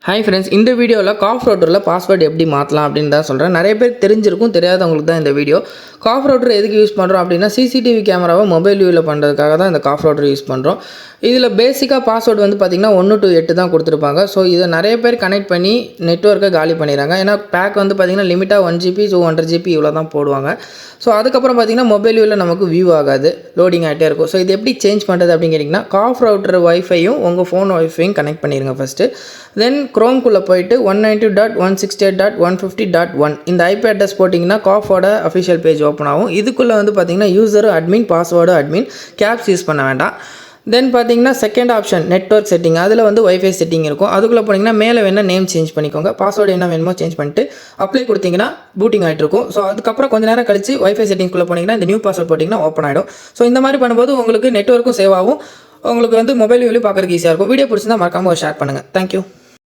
Hi friends, இந்த வீடியோவில் cough ரவுட்டரில் password எப்படி மாற்றலாம் அப்படின்னு தான் சொல்கிறேன். நிறைய பேர் தெரிஞ்சிருக்கும், தெரியாதவங்களுக்கு தான் இந்த வீடியோ. காஃப் ரவுட்டர் எதுக்கு யூஸ் பண்ணுறோம் அப்படின்னா, சிசிடிவி கேமராவை மொபைல் வியூவில் பண்ணுறதுக்காக தான் இந்த காஃப் ரவுட்டர் யூஸ் பண்ணுறோம். இதில் பேசிக்காக பாஸ்வேர்டு வந்து பார்த்திங்கன்னா 1 to 8 தான் கொடுத்துருப்பாங்க. ஸோ இதை நிறைய பேர் கனெக்ட் பண்ணி நெட்வொர்க்கை காலி பண்ணிடுறாங்க. ஏன்னா பேக் வந்து பார்த்திங்கன்னா லிமிட்டாக 1 GB 200 GB இவ்வளோ தான் போடுவாங்க. ஸோ அதுக்கப்புறம் பார்த்திங்கன்னா மொபைல் வியூவில் நமக்கு வியூ ஆகாது, லோடிங் ஆகிட்டே இருக்கும். ஸோ இது எப்படி சேஞ்ச் பண்ணுறது அப்படின்னு கேட்டிங்கன்னா, காஃப் ரவுட்டர் வைஃபையும் உங்கள் ஃபோன் வைஃபையும் கனெக்ட் பண்ணிடுங்க ஃபஸ்ட்டு. தென் குரோம்குள்ளே போயிட்டு 192.168.150.1 இந்த ஐபி அட்ரஸ் போட்டிங்கன்னா காஃபோட அஃபிஷியல் பேஜ் ஓப்பன் ஆகும். இதுக்குள்ளே வந்து பார்த்திங்கன்னா user admin, password admin, caps use பண்ண வேண்டாம். தென் பார்த்தீங்கன்னா செகண்ட் ஆப்ஷன் நெட்வொர்க் செட்டிங், அதில் வந்து வைஃபை செட்டிங் இருக்கும். அதுக்குள்ளே போனீங்கன்னா மேலே வேணால் நேம் சேஞ்ச் பண்ணிக்கோங்க, பாஸ்வேர்டு என்ன வேணுமோ சேஞ்ச் பண்ணிட்டு அப்ளை கொடுத்தீங்கன்னா பூட்டிங் ஆகிட்டு இருக்கும். ஸோ அதுக்கப்புறம் கொஞ்சம் நேரம் கழிச்சு வைஃபை செட்டிங்குள்ளே போனீங்கன்னா இந்த நியூ பாஸ்வேர்ட் போட்டிங்கன்னா ஓப்பன் ஆகிடும். ஸோ இந்த மாதிரி பண்ணும்போது உங்களுக்கு நெட்வொர்க்கும் சேவ் ஆகும், உங்களுக்கு வந்து மொபைல் வியூலையும் பார்க்குறதுக்கு ஈஸியாக இருக்கும். வீடியோ பிடிச்சிருந்தா மறக்காமல் ஷேர் பண்ணுங்கள். தேங்க்யூ.